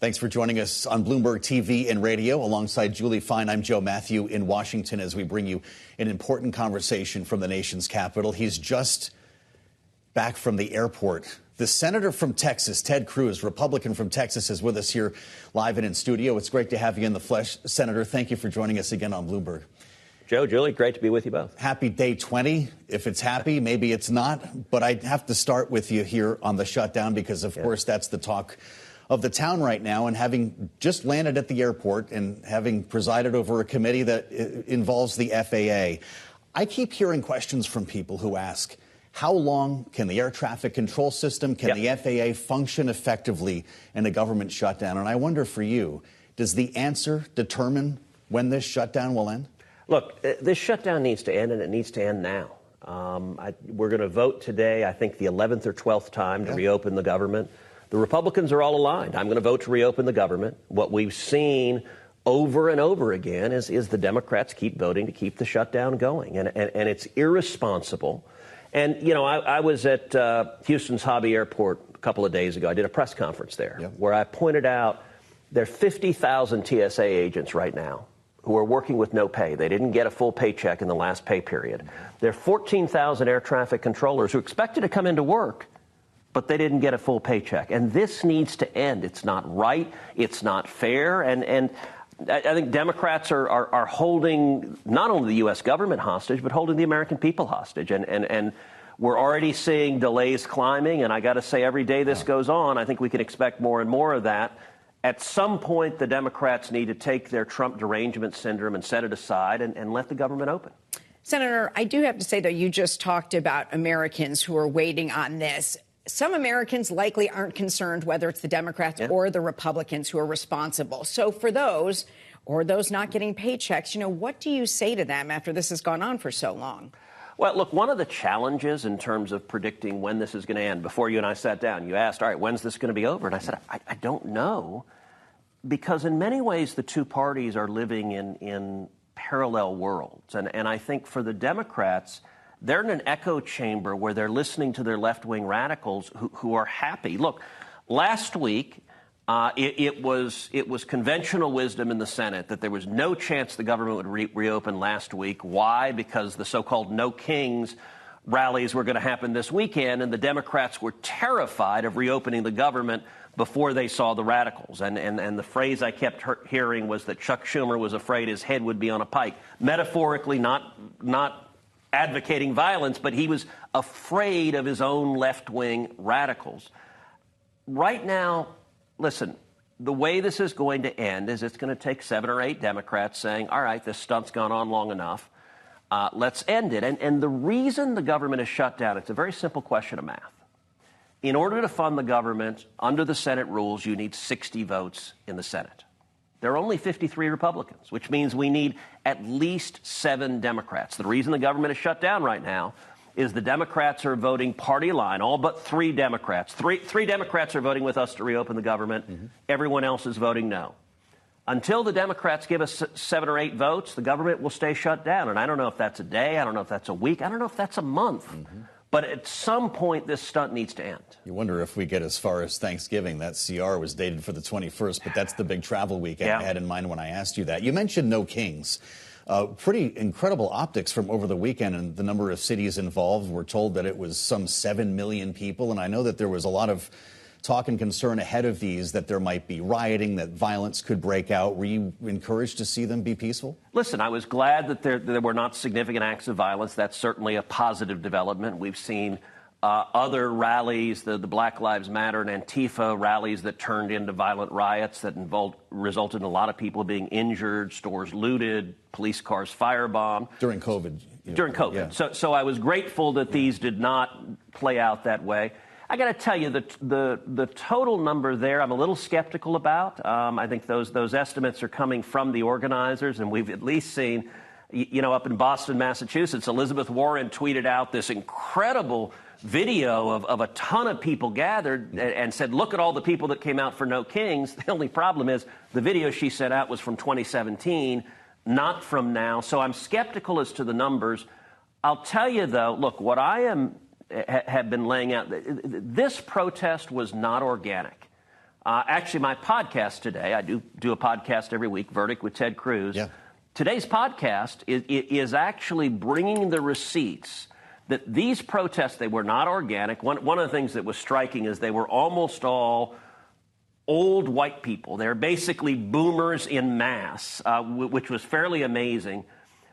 Thanks for joining us on Bloomberg TV and radio. Alongside Julie Fine, I'm Joe Matthew in Washington as we bring you an important conversation from the nation's capital. He's just back from the airport. The senator from Texas, Ted Cruz, Republican from Texas, is with us here live and in studio. It's great to have you in the flesh, Senator. Thank you for joining us again on Bloomberg. Joe, Julie, great to be with you both. Happy day 20. If it's happy, maybe it's not. But I have to start with you here on the shutdown because, of course, that's the talk of the town right now. And having just landed at the airport and having presided over a committee that involves the FAA, I keep hearing questions from people who ask, how long can the air traffic control system, can the FAA function effectively in a government shutdown? And I wonder for you, does the answer determine when this shutdown will end? Look, this shutdown needs to end, and it needs to end now. We're going to vote today, I think, the 11th or 12th time to reopen the government. The Republicans are all aligned. I'm going to vote to reopen the government. What we've seen over and over again is the Democrats keep voting to keep the shutdown going, and it's irresponsible. And, you know, I was at Houston's Hobby Airport a couple of days ago. I did a press conference there where I pointed out there are 50,000 TSA agents right now who are working with no pay. They didn't get a full paycheck in the last pay period. There are 14,000 air traffic controllers who expected to come into work, but they didn't get a full paycheck. And this needs to end. It's not right. It's not fair. And I think Democrats are holding not only the U.S. government hostage, but holding the American people hostage. And we're already seeing delays climbing. And I got to say, every day this goes on, I think we can expect more and more of that. At some point, the Democrats need to take their Trump derangement syndrome and set it aside and let the government open. Senator, I do have to say, though, you just talked about Americans who are waiting on this. Some Americans likely aren't concerned whether it's the Democrats or the Republicans who are responsible. So for those or those not getting paychecks, you know, what do you say to them after this has gone on for so long? Well, look, one of the challenges in terms of predicting when this is going to end, before you and I sat down, you asked, all right, when's this going to be over? And I said, I don't know, because in many ways the two parties are living in parallel worlds. And I think for the Democrats, they're in an echo chamber where they're listening to their left-wing radicals who are happy. Look, last week, it was conventional wisdom in the Senate that there was no chance the government would reopen last week. Why? Because the so-called No Kings rallies were going to happen this weekend, and the Democrats were terrified of reopening the government before they saw the radicals. And the phrase I kept hearing was that Chuck Schumer was afraid his head would be on a pike. Metaphorically, not advocating violence, but he was afraid of his own left-wing radicals. Right now, listen, the way this is going to end is it's going to take 7 or 8 Democrats saying, all right, this stunt's gone on long enough. Let's end it. And the reason the government is shut down, it's a very simple question of math. In order to fund the government, under the Senate rules, you need 60 votes in the Senate. There are only 53 Republicans, which means we need at least 7 Democrats. The reason the government is shut down right now is the Democrats are voting party line, all but 3 Democrats. Three Democrats are voting with us to reopen the government. Everyone else is voting no. Until the Democrats give us 7 or 8 votes, the government will stay shut down. And I don't know if that's a day. I don't know if that's a week. I don't know if that's a month. But at some point, this stunt needs to end. You wonder if we get as far as Thanksgiving. That CR was dated for the 21st, but that's the big travel week I had in mind when I asked you that. You mentioned No Kings. Pretty incredible optics from over the weekend and the number of cities involved. We're told that it was some 7 million people, and I know that there was a lot of talk and concern ahead of these that there might be rioting, that violence could break out. Were you encouraged to see them be peaceful? Listen, I was glad that there were not significant acts of violence. That's certainly a positive development. We've seen other rallies, the Black Lives Matter and Antifa rallies that turned into violent riots that resulted in a lot of people being injured, stores looted, police cars firebombed. During COVID. During COVID. Yeah. So I was grateful that these did not play out that way. I got to tell you, the total number there, I'm a little skeptical about. I think those estimates are coming from the organizers, and we've at least seen, you know, up in Boston, Massachusetts, Elizabeth Warren tweeted out this incredible video of a ton of people gathered and said, look at all the people that came out for No Kings. The only problem is the video she sent out was from 2017, not from now. So I'm skeptical as to the numbers. I'll tell you, though, look, what I have been laying out, this protest was not organic. Actually, my podcast today, I do a podcast every week, Verdict with Ted Cruz. Yeah. Today's podcast is actually bringing the receipts that these protests, they were not organic. One of the things that was striking is they were almost all old white people. They're basically boomers in mass, which was fairly amazing.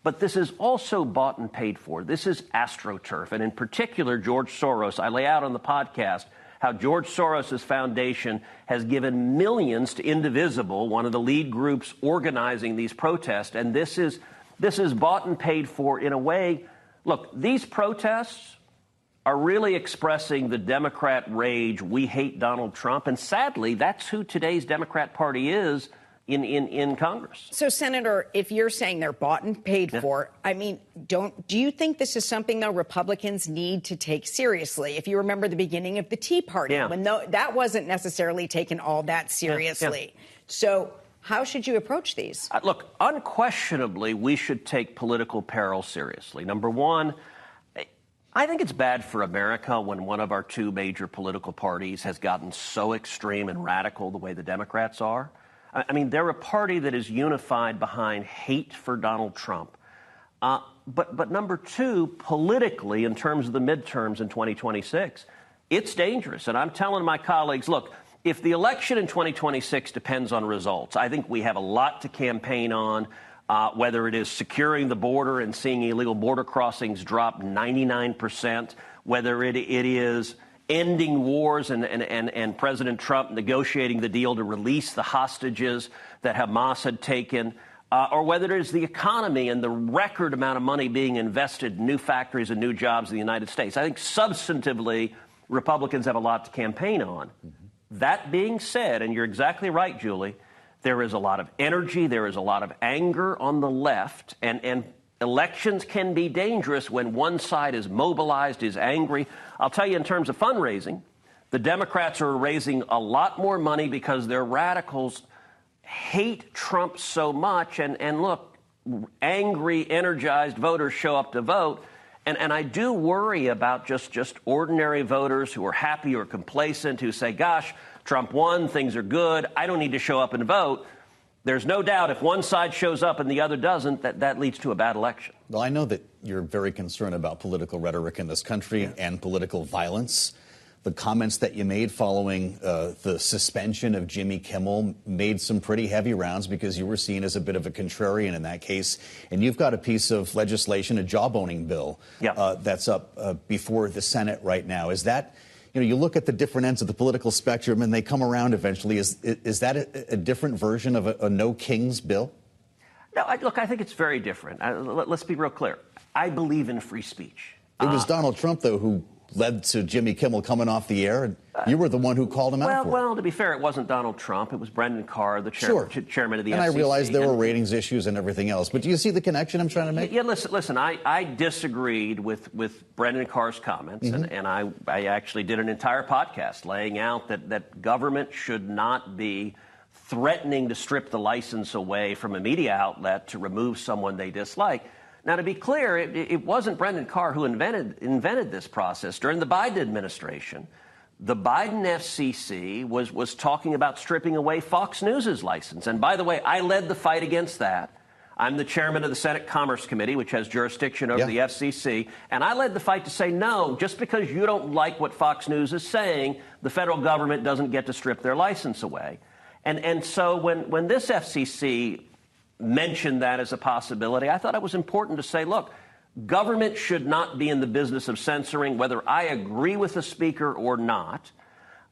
But this is also bought and paid for. This is AstroTurf. And in particular, George Soros. I lay out on the podcast how George Soros' foundation has given millions to Indivisible, one of the lead groups organizing these protests. And this is bought and paid for in a way. Look, these protests are really expressing the Democrat rage. We hate Donald Trump. And sadly, that's who today's Democrat Party is in Congress. So, Senator, if you're saying they're bought and paid for, I mean, do you think this is something, though, Republicans need to take seriously? If you remember the beginning of the Tea Party, when that wasn't necessarily taken all that seriously. So how should you approach these? Look, unquestionably, we should take political peril seriously. Number one, I think it's bad for America when one of our two major political parties has gotten so extreme and radical the way the Democrats are. I mean, they're a party that is unified behind hate for Donald Trump. But number two, politically, in terms of the midterms in 2026, it's dangerous. And I'm telling my colleagues, look, if the election in 2026 depends on results, I think we have a lot to campaign on, whether it is securing the border and seeing illegal border crossings drop 99%, whether it is ending wars and President Trump negotiating the deal to release the hostages that Hamas had taken, or whether it is the economy and the record amount of money being invested in new factories and new jobs in the United States. I think substantively, Republicans have a lot to campaign on. That being said, and you're exactly right, Julie, there is a lot of energy, there is a lot of anger on the left, and elections can be dangerous when one side is mobilized, is angry. I'll tell you, in terms of fundraising, the Democrats are raising a lot more money because their radicals hate Trump so much. And look, angry, energized voters show up to vote. And I do worry about just ordinary voters who are happy or complacent, who say, gosh, Trump won, things are good, I don't need to show up and vote. There's no doubt if one side shows up and the other doesn't, that leads to a bad election. Well, I know that you're very concerned about political rhetoric in this country and political violence. The comments that you made following the suspension of Jimmy Kimmel made some pretty heavy rounds because you were seen as a bit of a contrarian in that case. And you've got a piece of legislation, a job-owning bill, that's up before the Senate right now. Is that... You know, you look at the different ends of the political spectrum and they come around eventually. Is that a different version of a no kings bill? No, look, I think it's very different. Let's be real clear. I believe in free speech. It was Donald Trump, though, who led to Jimmy Kimmel coming off the air. And you were the one who called him out for it. Well, to be fair, it wasn't Donald Trump. It was Brendan Carr, the chairman of the FCC. And I realized there were ratings issues and everything else. But do you see the connection I'm trying to make? Yeah, listen, I disagreed with Brendan Carr's comments. And I actually did an entire podcast laying out that government should not be threatening to strip the license away from a media outlet to remove someone they dislike. Now, to be clear, it wasn't Brendan Carr who invented this process. During the Biden administration, the Biden FCC was talking about stripping away Fox News' license. And by the way, I led the fight against that. I'm the chairman of the Senate Commerce Committee, which has jurisdiction over the FCC. And I led the fight to say, no, just because you don't like what Fox News is saying, the federal government doesn't get to strip their license away. And so when this FCC mentioned that as a possibility, I thought it was important to say, look, government should not be in the business of censoring, whether I agree with the speaker or not.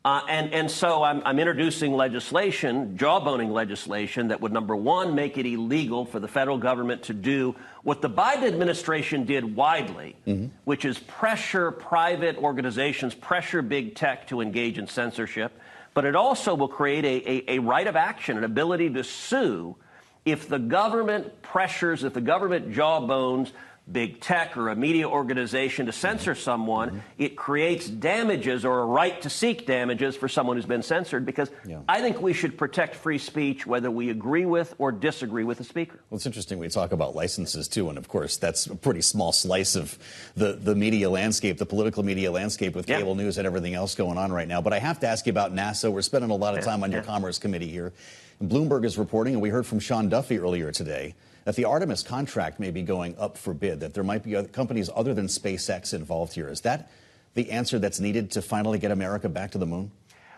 And so I'm introducing legislation, job-owning legislation, that would, number one, make it illegal for the federal government to do what the Biden administration did widely, which is pressure private organizations, pressure big tech to engage in censorship. But it also will create a right of action, an ability to sue if the government pressures, if the government jawbones big tech or a media organization to censor someone, it creates damages or a right to seek damages for someone who's been censored, because I think we should protect free speech whether we agree with or disagree with the speaker. Well, it's interesting we talk about licenses, too, and of course that's a pretty small slice of the media landscape, the political media landscape with cable news and everything else going on right now. But I have to ask you about NASA. We're spending a lot of time on your Commerce Committee here. And Bloomberg is reporting, and we heard from Sean Duffy earlier today, that the Artemis contract may be going up for bid, that there might be other companies other than SpaceX involved here. Is that the answer that's needed to finally get America back to the moon?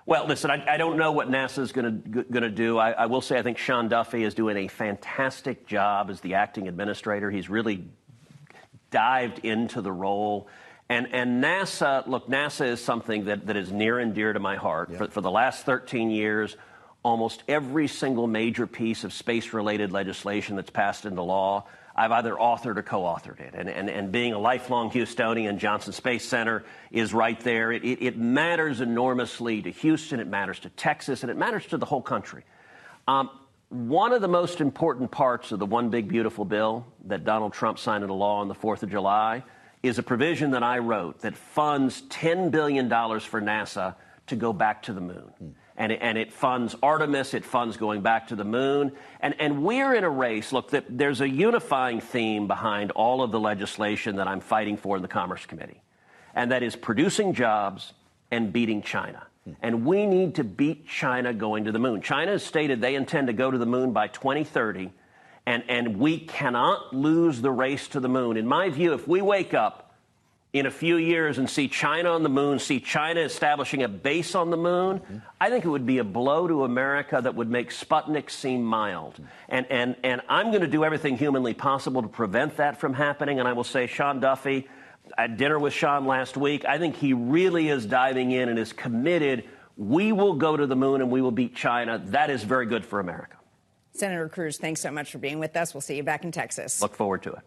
Well, listen, I don't know what NASA is going to do. I will say I think Sean Duffy is doing a fantastic job as the acting administrator. He's really dived into the role. And NASA, look, NASA is something that is near and dear to my heart. For the last 13 years, almost every single major piece of space-related legislation that's passed into law, I've either authored or co-authored it. And being a lifelong Houstonian, Johnson Space Center is right there. It matters enormously to Houston, it matters to Texas, and it matters to the whole country. One of the most important parts of the One Big Beautiful Bill that Donald Trump signed into law on the 4th of July is a provision that I wrote that funds $10 billion for NASA to go back to the moon. And it funds Artemis, it funds going back to the moon. And we're in a race. Look, there's a unifying theme behind all of the legislation that I'm fighting for in the Commerce Committee, and that is producing jobs and beating China. And we need to beat China going to the moon. China has stated they intend to go to the moon by 2030, and we cannot lose the race to the moon. In my view, if we wake up in a few years and see China on the moon, see China establishing a base on the moon, I think it would be a blow to America that would make Sputnik seem mild. And I'm going to do everything humanly possible to prevent that from happening. And I will say, Sean Duffy, I had dinner with Sean last week. I think he really is diving in and is committed. We will go to the moon and we will beat China. That is very good for America. Senator Cruz, thanks so much for being with us. We'll see you back in Texas. Look forward to it.